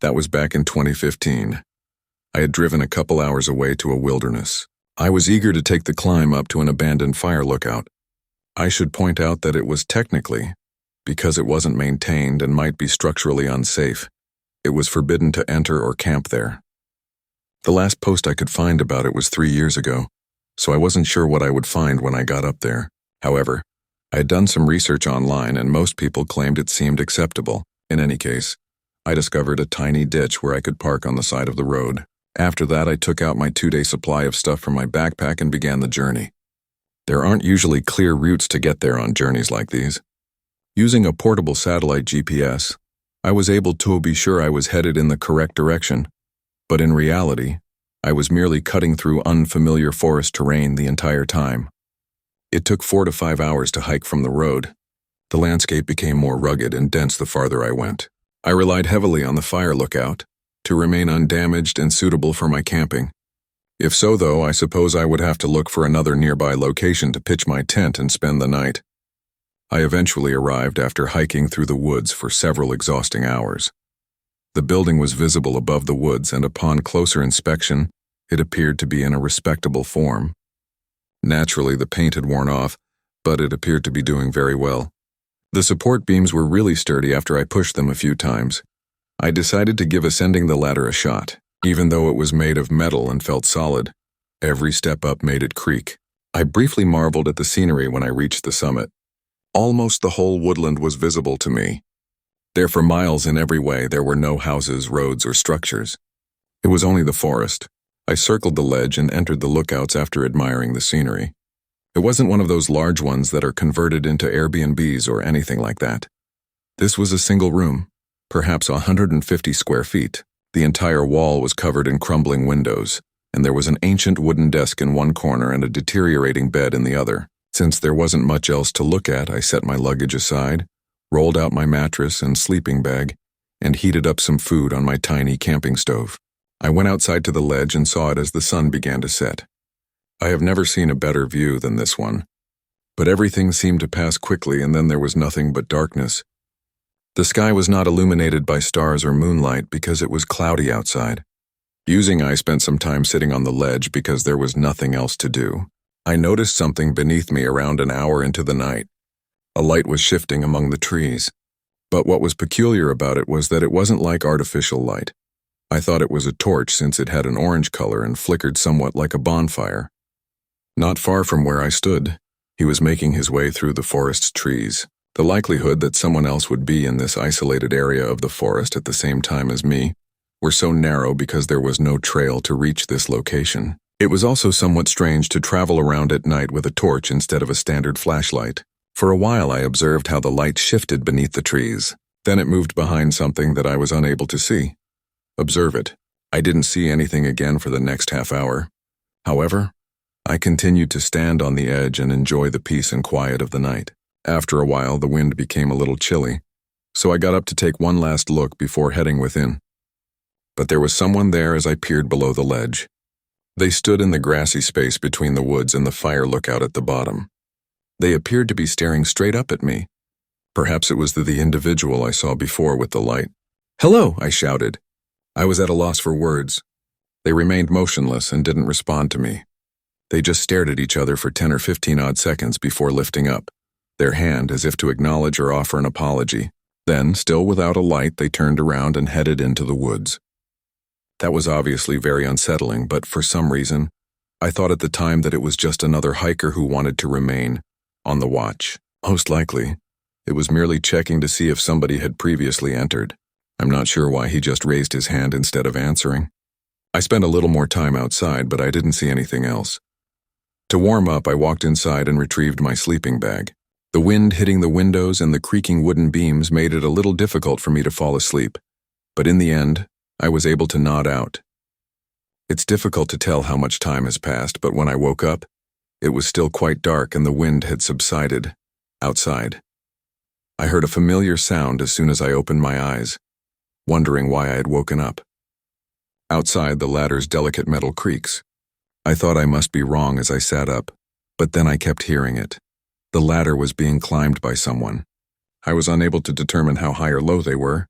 That was back in 2015. I had driven a couple hours away to a wilderness. I was eager to take the climb up to an abandoned fire lookout. I should point out that it was technically, because it wasn't maintained and might be structurally unsafe, it was forbidden to enter or camp there. The last post I could find about it was 3 years ago, so I wasn't sure what I would find when I got up there. However, I had done some research online and most people claimed it seemed acceptable. In any case, I discovered a tiny ditch where I could park on the side of the road. After that, I took out my 2-day supply of stuff from my backpack and began the journey. There aren't usually clear routes to get there on journeys like these. Using a portable satellite GPS, I was able to be sure I was headed in the correct direction, but in reality, I was merely cutting through unfamiliar forest terrain the entire time. It took 4 to 5 hours to hike from the road. The landscape became more rugged and dense the farther I went. I relied heavily on the fire lookout to remain undamaged and suitable for my camping. If so, though, I suppose I would have to look for another nearby location to pitch my tent and spend the night. I eventually arrived after hiking through the woods for several exhausting hours. The building was visible above the woods, and upon closer inspection, it appeared to be in a respectable form. Naturally, the paint had worn off, but it appeared to be doing very well. The support beams were really sturdy after I pushed them a few times. I decided to give ascending the ladder a shot. Even though it was made of metal and felt solid, every step up made it creak. I briefly marveled at the scenery when I reached the summit. Almost the whole woodland was visible to me. There for miles in every way, there were no houses, roads, or structures. It was only the forest. I circled the ledge and entered the lookouts after admiring the scenery. It wasn't one of those large ones that are converted into Airbnbs or anything like that. This was a single room, perhaps 150 square feet. The entire wall was covered in crumbling windows, and there was an ancient wooden desk in one corner and a deteriorating bed in the other. Since there wasn't much else to look at, I set my luggage aside, rolled out my mattress and sleeping bag, and heated up some food on my tiny camping stove. I went outside to the ledge and saw it as the sun began to set. I have never seen a better view than this one. But everything seemed to pass quickly, and then there was nothing but darkness. The sky was not illuminated by stars or moonlight because it was cloudy outside. I spent some time sitting on the ledge because there was nothing else to do. I noticed something beneath me around an hour into the night. A light was shifting among the trees. But what was peculiar about it was that it wasn't like artificial light. I thought it was a torch since it had an orange color and flickered somewhat like a bonfire. Not far from where I stood, he was making his way through the forest's trees. The likelihood that someone else would be in this isolated area of the forest at the same time as me were so narrow because there was no trail to reach this location. It was also somewhat strange to travel around at night with a torch instead of a standard flashlight. For a while I observed how the light shifted beneath the trees. Then it moved behind something that I was unable to see. Observe it. I didn't see anything again for the next half hour. However, I continued to stand on the edge and enjoy the peace and quiet of the night. After a while, the wind became a little chilly, so I got up to take one last look before heading within. But there was someone there as I peered below the ledge. They stood in the grassy space between the woods and the fire lookout at the bottom. They appeared to be staring straight up at me. Perhaps it was the individual I saw before with the light. "Hello," I shouted. I was at a loss for words. They remained motionless and didn't respond to me. They just stared at each other for 10 or 15 odd seconds before lifting up their hand as if to acknowledge or offer an apology. Then, still without a light, they turned around and headed into the woods. That was obviously very unsettling, but for some reason, I thought at the time that it was just another hiker who wanted to remain on the watch. Most likely, it was merely checking to see if somebody had previously entered. I'm not sure why he just raised his hand instead of answering. I spent a little more time outside, but I didn't see anything else. To warm up, I walked inside and retrieved my sleeping bag. The wind hitting the windows and the creaking wooden beams made it a little difficult for me to fall asleep, but in the end, I was able to nod out. It's difficult to tell how much time has passed, but when I woke up, it was still quite dark and the wind had subsided outside. I heard a familiar sound as soon as I opened my eyes, wondering why I had woken up. Outside, the ladder's delicate metal creaks. I thought I must be wrong as I sat up, but then I kept hearing it. The ladder was being climbed by someone. I was unable to determine how high or low they were,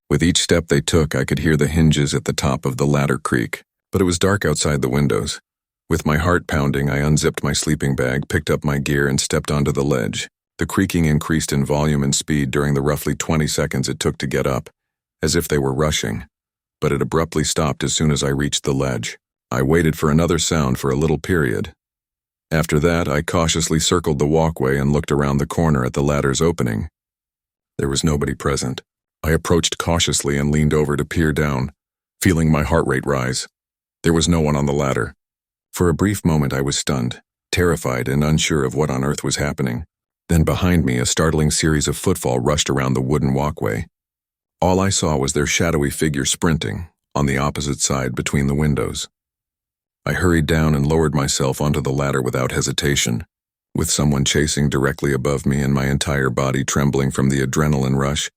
With each step they took, I could hear the hinges at the top of the ladder creak, but it was dark outside the windows. With my heart pounding, I unzipped my sleeping bag, picked up my gear, and stepped onto the ledge. The creaking increased in volume and speed during the roughly 20 seconds it took to get up, as if they were rushing. But it abruptly stopped as soon as I reached the ledge. I waited for another sound for a little period. After that, I cautiously circled the walkway and looked around the corner at the ladder's opening. There was nobody present. I approached cautiously and leaned over to peer down, feeling my heart rate rise. There was no one on the ladder. For a brief moment I was stunned, terrified and unsure of what on earth was happening. Then behind me, a startling series of footfall rushed around the wooden walkway. All I saw was their shadowy figure sprinting, on the opposite side between the windows. I hurried down and lowered myself onto the ladder without hesitation, with someone chasing directly above me and my entire body trembling from the adrenaline rush.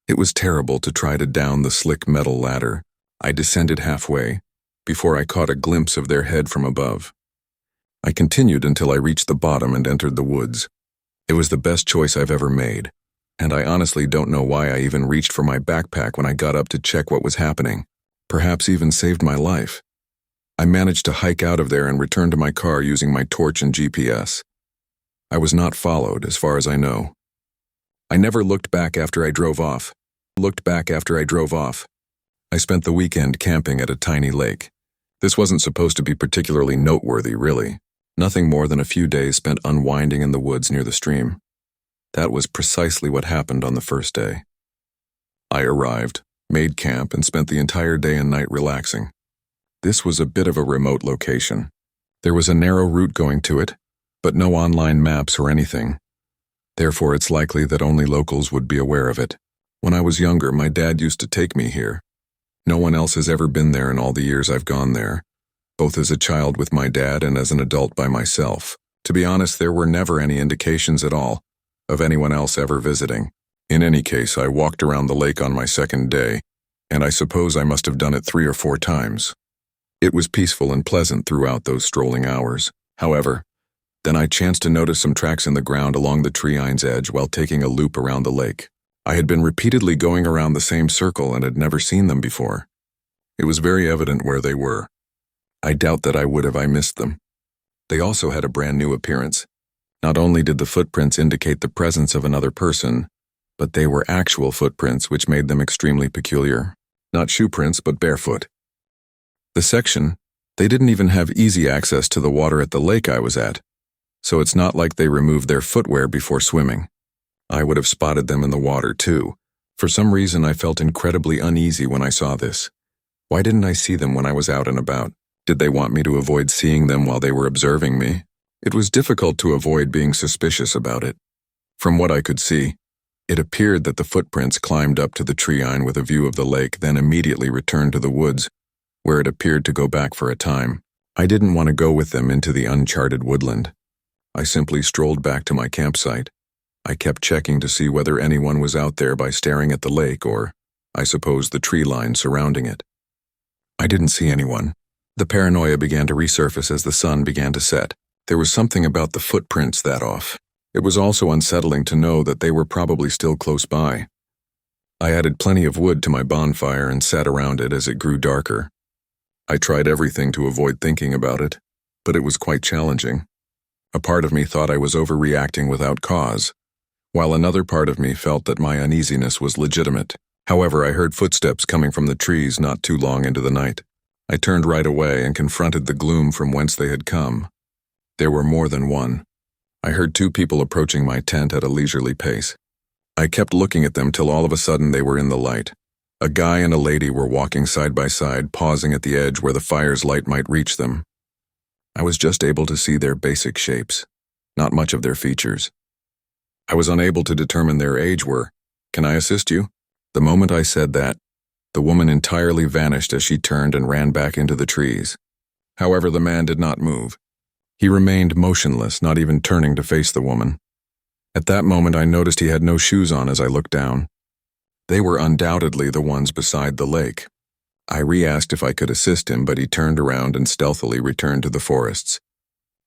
It was terrible to try to down the slick metal ladder. I descended halfway, before I caught a glimpse of their head from above. I continued until I reached the bottom and entered the woods. It was the best choice I've ever made, and I honestly don't know why I even reached for my backpack when I got up to check what was happening. Perhaps even saved my life. I managed to hike out of there and return to my car using my torch and GPS. I was not followed, as far as I know. I never looked back after I drove off. I spent the weekend camping at a tiny lake. This wasn't supposed to be particularly noteworthy, really. Nothing more than a few days spent unwinding in the woods near the stream. That was precisely what happened on the first day. I arrived, made camp, and spent the entire day and night relaxing. This was a bit of a remote location. There was a narrow route going to it, but no online maps or anything. Therefore, it's likely that only locals would be aware of it. When I was younger, my dad used to take me here. No one else has ever been there in all the years I've gone there, both as a child with my dad and as an adult by myself. To be honest, there were never any indications at all of anyone else ever visiting. In any case, I walked around the lake on my second day, and I suppose I must have done it 3 or 4 times. It was peaceful and pleasant throughout those strolling hours. However, then I chanced to notice some tracks in the ground along the tree-line's edge while taking a loop around the lake. I had been repeatedly going around the same circle and had never seen them before. It was very evident where they were. I doubt that I would have I missed them. They also had a brand new appearance. Not only did the footprints indicate the presence of another person, but they were actual footprints, which made them extremely peculiar. Not shoe prints, but barefoot. They didn't even have easy access to the water at the lake I was at, so it's not like they removed their footwear before swimming. I would have spotted them in the water too. For some reason, I felt incredibly uneasy when I saw this. Why didn't I see them when I was out and about? Did they want me to avoid seeing them while they were observing me? It was difficult to avoid being suspicious about it. From what I could see, it appeared that the footprints climbed up to the tree line with a view of the lake, then immediately returned to the woods, where it appeared to go back for a time. I didn't want to go with them into the uncharted woodland. I simply strolled back to my campsite. I kept checking to see whether anyone was out there by staring at the lake or, I suppose, the tree line surrounding it. I didn't see anyone. The paranoia began to resurface as the sun began to set. There was something about the footprints that off. It was also unsettling to know that they were probably still close by. I added plenty of wood to my bonfire and sat around it as it grew darker. I tried everything to avoid thinking about it, but it was quite challenging. A part of me thought I was overreacting without cause, while another part of me felt that my uneasiness was legitimate. However, I heard footsteps coming from the trees not too long into the night. I turned right away and confronted the gloom from whence they had come. There were more than one. I heard 2 people approaching my tent at a leisurely pace. I kept looking at them till all of a sudden they were in the light. A guy and a lady were walking side by side, pausing at the edge where the fire's light might reach them. I was just able to see their basic shapes, not much of their features. I was unable to determine their age. Can I assist you? The moment I said that, the woman entirely vanished as she turned and ran back into the trees. However, the man did not move. He remained motionless, not even turning to face the woman. At that moment, I noticed he had no shoes on as I looked down. They were undoubtedly the ones beside the lake. I re-asked if I could assist him, but he turned around and stealthily returned to the forests.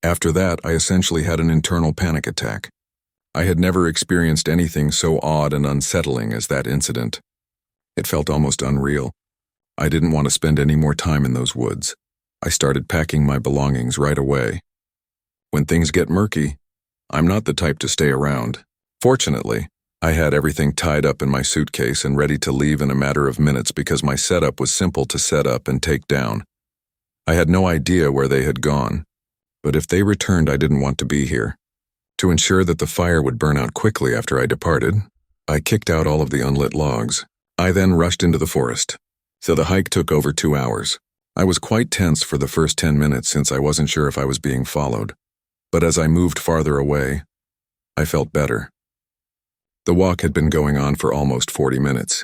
After that, I essentially had an internal panic attack. I had never experienced anything so odd and unsettling as that incident. It felt almost unreal. I didn't want to spend any more time in those woods. I started packing my belongings right away. When things get murky, I'm not the type to stay around. Fortunately, I had everything tied up in my suitcase and ready to leave in a matter of minutes because my setup was simple to set up and take down. I had no idea where they had gone, but if they returned, I didn't want to be here. To ensure that the fire would burn out quickly after I departed, I kicked out all of the unlit logs. I then rushed into the forest. So the hike took over 2 hours. I was quite tense for the first 10 minutes since I wasn't sure if I was being followed. But as I moved farther away, I felt better. The walk had been going on for almost 40 minutes.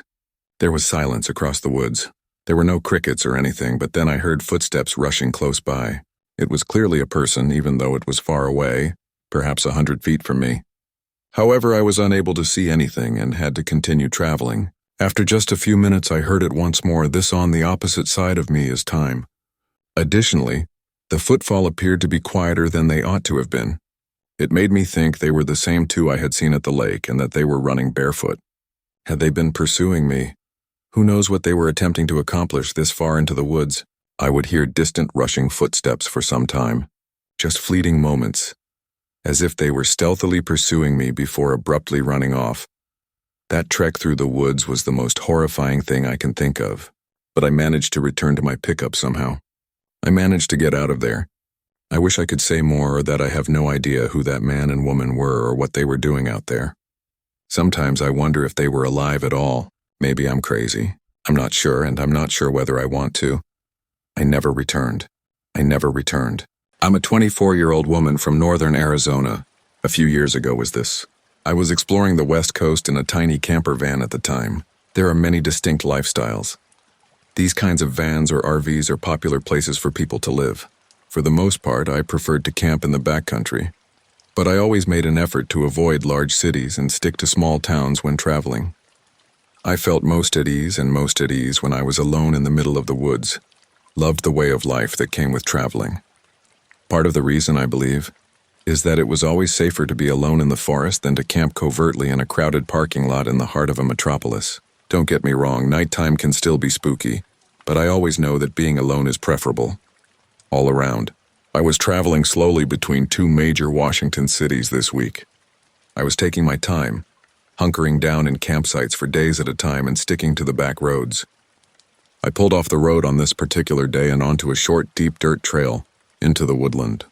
There was silence across the woods. There were no crickets or anything, but then I heard footsteps rushing close by. It was clearly a person, even though it was far away, perhaps 100 feet from me. However, I was unable to see anything and had to continue traveling. After just a few minutes, I heard it once more, this on the opposite side of me as time. Additionally, the footfall appeared to be quieter than they ought to have been. It made me think they were the same two I had seen at the lake and that they were running barefoot. Had they been pursuing me? Who knows what they were attempting to accomplish this far into the woods? I would hear distant rushing footsteps for some time, just fleeting moments, as if they were stealthily pursuing me before abruptly running off. That trek through the woods was the most horrifying thing I can think of, but I managed to return to my pickup somehow. I managed to get out of there. I wish I could say more, or that I have no idea who that man and woman were or what they were doing out there. Sometimes I wonder if they were alive at all. Maybe I'm crazy. I'm not sure, and I'm not sure whether I want to. I never returned. I'm a 24-year-old woman from northern Arizona. A few years ago was this. I was exploring the West Coast in a tiny camper van at the time. There are many distinct lifestyles. These kinds of vans or RVs are popular places for people to live. For the most part, I preferred to camp in the backcountry. But I always made an effort to avoid large cities and stick to small towns when traveling. I felt most at ease when I was alone in the middle of the woods. Loved the way of life that came with traveling. Part of the reason, I believe, is that it was always safer to be alone in the forest than to camp covertly in a crowded parking lot in the heart of a metropolis. Don't get me wrong, nighttime can still be spooky, but I always know that being alone is preferable. All around, I was traveling slowly between 2 major Washington cities this week. I was taking my time, hunkering down in campsites for days at a time and sticking to the back roads. I pulled off the road on this particular day and onto a short, deep dirt trail into the woodland.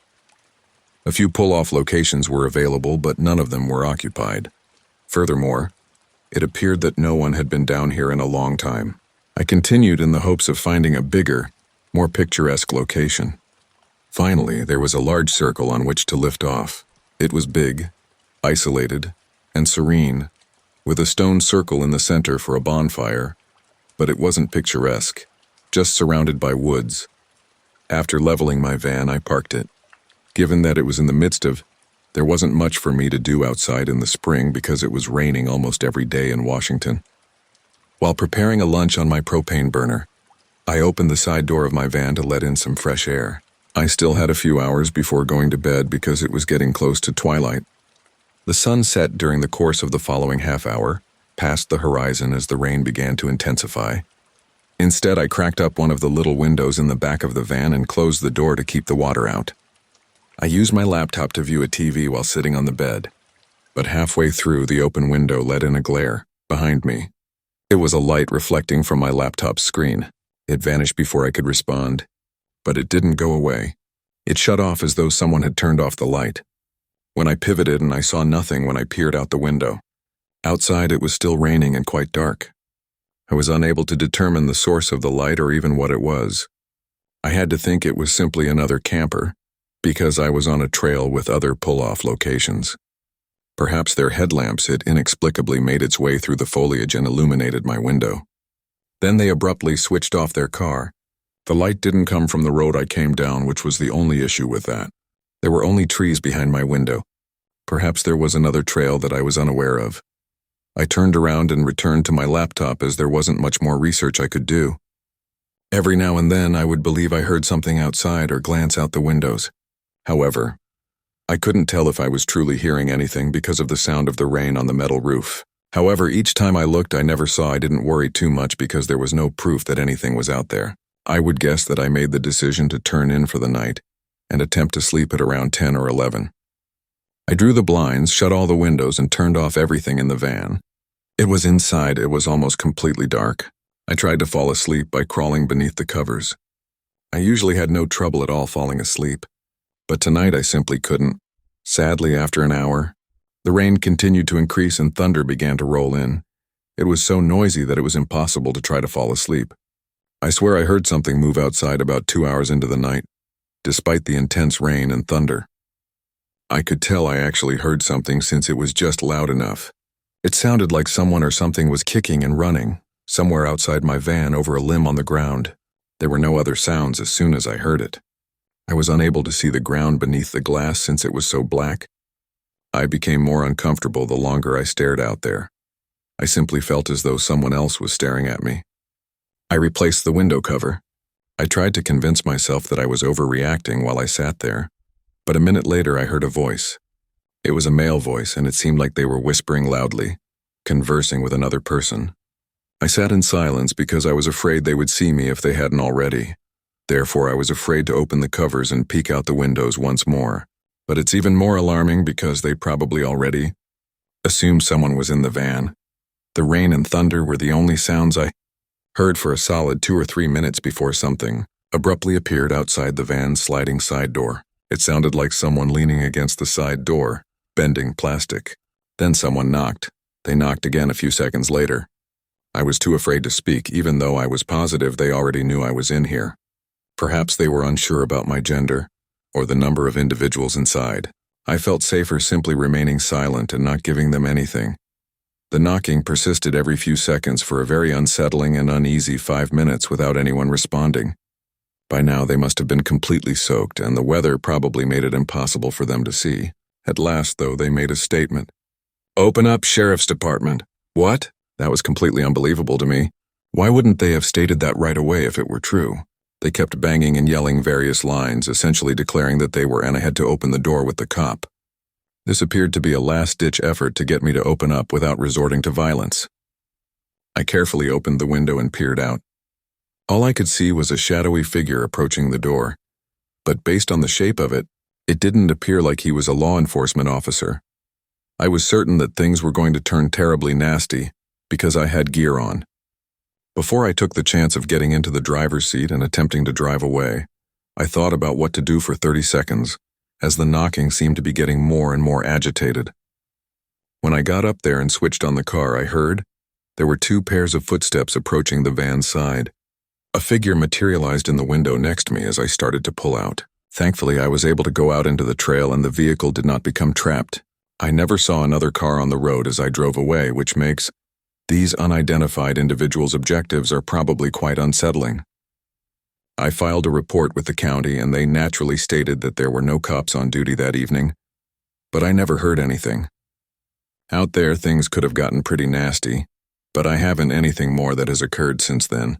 A few pull-off locations were available, but none of them were occupied. Furthermore, it appeared that no one had been down here in a long time. I continued in the hopes of finding a bigger, more picturesque location. Finally, there was a large circle on which to lift off. It was big, isolated, and serene, with a stone circle in the center for a bonfire, but it wasn't picturesque, just surrounded by woods. After leveling my van, I parked it. Given that it was in the midst of, there wasn't much for me to do outside in the spring because it was raining almost every day in Washington. While preparing a lunch on my propane burner, I opened the side door of my van to let in some fresh air. I still had a few hours before going to bed because it was getting close to twilight. The sun set during the course of the following half hour, past the horizon as the rain began to intensify. Instead, I cracked up one of the little windows in the back of the van and closed the door to keep the water out. I used my laptop to view a TV while sitting on the bed, but halfway through, the open window let in a glare behind me. It was a light reflecting from my laptop's screen. It vanished before I could respond, but it didn't go away. It shut off as though someone had turned off the light. When I pivoted and I saw nothing when I peered out the window. Outside, it was still raining and quite dark. I was unable to determine the source of the light or even what it was. I had to think it was simply another camper, because I was on a trail with other pull-off locations. Perhaps their headlamps had inexplicably made its way through the foliage and illuminated my window. Then they abruptly switched off their car. The light didn't come from the road I came down, which was the only issue with that. There were only trees behind my window. Perhaps there was another trail that I was unaware of. I turned around and returned to my laptop as there wasn't much more research I could do. Every now and then I would believe I heard something outside or glance out the windows. However, I couldn't tell if I was truly hearing anything because of the sound of the rain on the metal roof. However, each time I looked, I never saw. I didn't worry too much because there was no proof that anything was out there. I would guess that I made the decision to turn in for the night and attempt to sleep at around 10 or 11. I drew the blinds, shut all the windows, and turned off everything in the van. It was inside. It was almost completely dark. I tried to fall asleep by crawling beneath the covers. I usually had no trouble at all falling asleep, but tonight I simply couldn't. Sadly, after an hour, the rain continued to increase and thunder began to roll in. It was so noisy that it was impossible to try to fall asleep. I swear I heard something move outside about 2 hours into the night, despite the intense rain and thunder. I could tell I actually heard something since it was just loud enough. It sounded like someone or something was kicking and running, somewhere outside my van over a limb on the ground. There were no other sounds as soon as I heard it. I was unable to see the ground beneath the glass since it was so black. I became more uncomfortable the longer I stared out there. I simply felt as though someone else was staring at me. I replaced the window cover. I tried to convince myself that I was overreacting while I sat there, but a minute later I heard a voice. It was a male voice, and it seemed like they were whispering loudly, conversing with another person. I sat in silence because I was afraid they would see me if they hadn't already. Therefore, I was afraid to open the covers and peek out the windows once more. But it's even more alarming because they probably already assumed someone was in the van. The rain and thunder were the only sounds I heard for a solid 2 or 3 minutes before something abruptly appeared outside the van's sliding side door. It sounded like someone leaning against the side door, bending plastic. Then someone knocked. They knocked again a few seconds later. I was too afraid to speak, even though I was positive they already knew I was in here. Perhaps they were unsure about my gender, or the number of individuals inside. I felt safer simply remaining silent and not giving them anything. The knocking persisted every few seconds for a very unsettling and uneasy 5 minutes without anyone responding. By now they must have been completely soaked, and the weather probably made it impossible for them to see. At last, though, they made a statement. "Open up, Sheriff's Department." What? That was completely unbelievable to me. Why wouldn't they have stated that right away if it were true? They kept banging and yelling various lines, essentially declaring that they were, and I had to open the door with the cop. This appeared to be a last-ditch effort to get me to open up without resorting to violence. I carefully opened the window and peered out. All I could see was a shadowy figure approaching the door, but based on the shape of it, it didn't appear like he was a law enforcement officer. I was certain that things were going to turn terribly nasty because I had gear on. Before I took the chance of getting into the driver's seat and attempting to drive away, I thought about what to do for 30 seconds, as the knocking seemed to be getting more and more agitated. When I got up there and switched on the car, I heard there were 2 pairs of footsteps approaching the van's side. A figure materialized in the window next to me as I started to pull out. Thankfully, I was able to go out into the trail and the vehicle did not become trapped. I never saw another car on the road as I drove away, which makes these unidentified individuals' objectives are probably quite unsettling. I filed a report with the county and they naturally stated that there were no cops on duty that evening, but I never heard anything. Out there, things could have gotten pretty nasty, but I haven't anything more that has occurred since then.